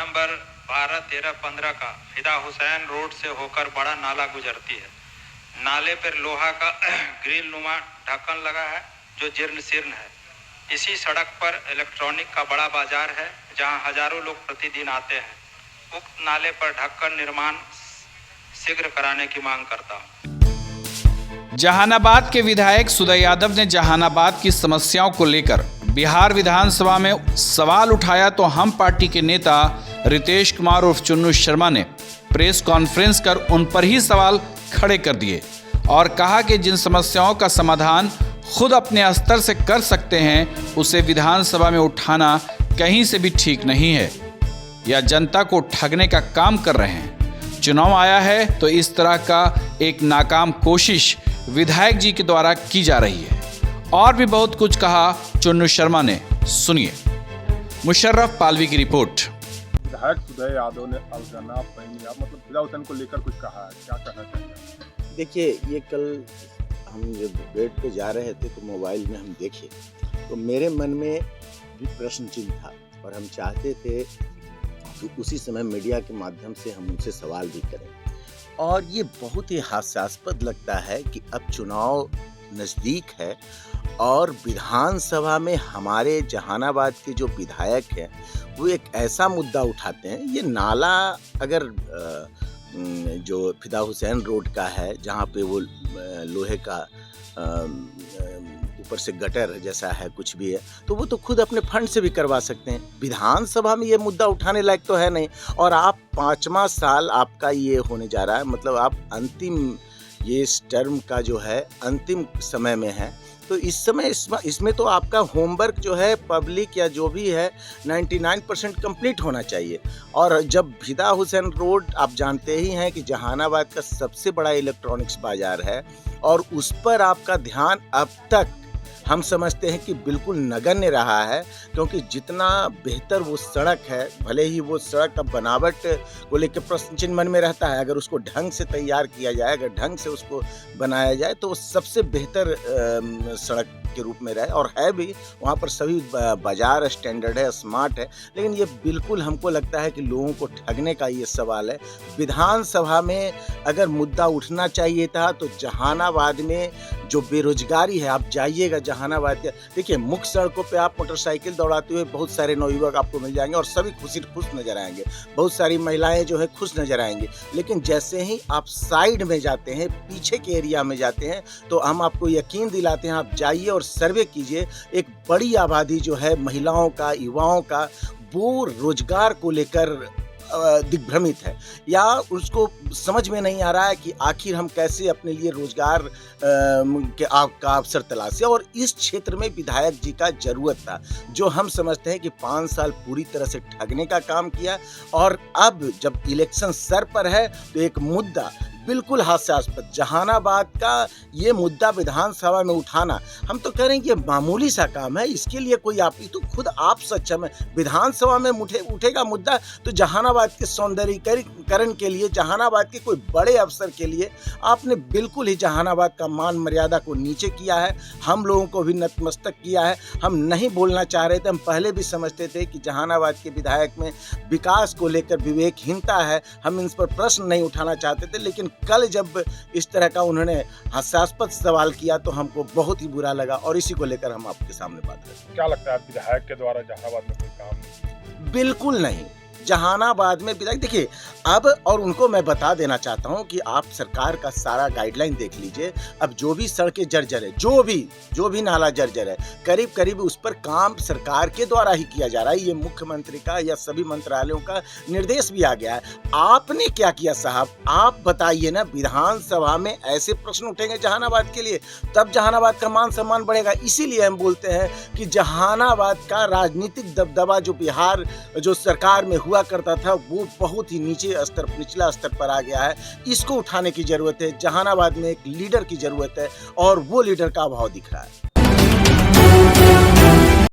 Number 12, 13, 15 का फिदा Hussain road से होकर बड़ा नाला गुजरती है। नाले पर लोहा का ग्रिल नुमा ढक्कन लगा है जो जीर्ण शीर्ण है। इसी सड़क पर इलेक्ट्रॉनिक का बड़ा बाजार है जहां हजारों लोग प्रतिदिन आते हैं। उक्त नाले पर ढक्कन निर्माण शीघ्र कराने की मांग करता हूं। जहानाबाद के विधायक सुदय यादव ने जहानाबाद की समस्याओं को लेकर बिहार विधानसभा में सवाल उठाया तो हम पार्टी के नेता रितेश कुमार उर्फ चुन्नू शर्मा ने प्रेस कॉन्फ्रेंस कर उन पर ही सवाल खड़े कर दिए और कहा कि जिन समस्याओं का समाधान खुद अपने स्तर से कर सकते हैं उसे विधानसभा में उठाना कहीं से भी ठीक नहीं है या जनता को ठगने का काम कर रहे हैं। चुनाव आया है तो इस तरह का एक नाकाम कोशिश विधायक जी के द्वारा की जा रही है। और भी बहुत कुछ कहा चुन्नू शर्मा ने, सुनिए। मुशर्रफ पालवी की रिपोर्ट। विधायक सुदय यादव ने अलगना पहनिया मतलब फिदा हुसैन को लेकर कुछ कहा है, क्या कहना चाहिए? देखिए, ये कल हम जब बेड पे जा रहे थे तो मोबाइल में हम देखे तो मेरे मन में भी प्रश्न चिन्ह था और हम चाहते थे कि उसी समय मीडिया के माध्यम से हम उनसे सवाल भी करें। और ये बहुत ही हास्यास्पद लगता है कि अब चुनाव नज़दीक है और विधानसभा में हमारे जहानाबाद के जो विधायक हैं वो एक ऐसा मुद्दा उठाते हैं। ये नाला अगर जो फिदा हुसैन रोड का है जहाँ पे वो लोहे का ऊपर से गटर जैसा है कुछ भी है तो वो तो खुद अपने फंड से भी करवा सकते हैं। विधानसभा में ये मुद्दा उठाने लायक तो है नहीं। और आप 5वां साल आपका ये होने जा रहा है, मतलब आप अंतिम ये इस टर्म का जो है अंतिम समय में है। तो इस समय इसमें तो आपका होमवर्क जो है पब्लिक या जो भी है 99% कंप्लीट होना चाहिए। और जब फिदा हुसैन रोड आप जानते ही हैं कि जहानाबाद का सबसे बड़ा इलेक्ट्रॉनिक्स बाज़ार है और उस पर आपका ध्यान अब तक हम समझते हैं कि बिल्कुल नगण्य रहा है, क्योंकि जितना बेहतर वो सड़क है, भले ही वो सड़क का बनावट को लेकर प्रश्न चिन्ह मन में रहता है, अगर उसको ढंग से तैयार किया जाए, अगर ढंग से उसको बनाया जाए तो वो सबसे बेहतर सड़क के रूप में रहे और है भी। वहाँ पर सभी बाजार स्टैंडर्ड है, स्मार्ट है। लेकिन ये बिल्कुल हमको लगता है कि लोगों को ठगने का ये सवाल है। विधानसभा में अगर मुद्दा उठना चाहिए था तो जहानाबाद में जो बेरोजगारी है, आप जाइएगा जहानाबाद के, देखिए मुख्य सड़कों पे आप मोटरसाइकिल दौड़ाते हुए बहुत सारे नवयुवक आपको मिल जाएंगे और सभी खुश नजर आएंगे। बहुत सारी महिलाएं जो है खुश नजर आएंगी। लेकिन जैसे ही आप साइड में जाते हैं, पीछे के एरिया में जाते हैं, तो हम आपको यकीन दिलाते हैं, आप जाइए और सर्वे कीजिए। एक बड़ी आबादी जो है महिलाओं का, युवाओं का, वो रोजगार को लेकर दिग्भ्रमित है या उसको समझ में नहीं आ रहा है कि आखिर हम कैसे अपने लिए रोजगार का अवसर तलाशें। और इस क्षेत्र में विधायक जी का जरूरत था, जो हम समझते हैं कि 5 साल पूरी तरह से ठगने का काम किया। और अब जब इलेक्शन सर पर है तो एक मुद्दा बिल्कुल हास्यास्पद, जहानाबाद का ये मुद्दा विधानसभा में उठाना, हम तो कह रहे हैं कि मामूली सा काम है, इसके लिए कोई आप तो खुद आप सक्षम है। विधानसभा में उठेगा मुद्दा तो जहानाबाद के सौंदर्यीकरण के लिए, जहानाबाद के कोई बड़े अफसर के लिए आपने बिल्कुल ही जहानाबाद का मान मर्यादा को नीचे किया है। हम लोगों को भी नतमस्तक किया है। हम नहीं बोलना चाह रहे थे, हम पहले भी समझते थे कि जहानाबाद के विधायक में विकास को लेकर विवेकहीनता है, हम इन पर प्रश्न नहीं उठाना चाहते थे। लेकिन कल जब इस तरह का उन्होंने हास्यास्पद सवाल किया तो हमको बहुत ही बुरा लगा और इसी को लेकर हम आपके सामने बात करें। क्या लगता है विधायक के द्वारा जहानाबाद में कोई काम? बिल्कुल नहीं। जहानाबाद में विधायक, देखिए अब, और उनको मैं बता देना चाहता हूं कि आप सरकार का सारा गाइडलाइन देख लीजिए। अब जो भी सड़कें जर्जर है, जो भी नाला जर्जर है, करीब करीब उस पर काम सरकार के द्वारा ही किया जा रहा है। ये मुख्यमंत्री का या सभी मंत्रालयों का निर्देश भी आ गया है। आपने क्या किया साहब, आप बताइए ना। विधानसभा में ऐसे प्रश्न उठेंगे जहानाबाद के लिए, तब जहानाबाद का मान सम्मान बढ़ेगा। इसीलिए हम बोलते हैं कि जहानाबाद का राजनीतिक दबदबा जो बिहार जो सरकार में हुआ करता था वो बहुत ही निचला स्तर पर आ गया है। इसको उठाने की जरूरत है। जहानाबाद में एक लीडर की जरूरत है और वो लीडर का अभाव दिख रहा है।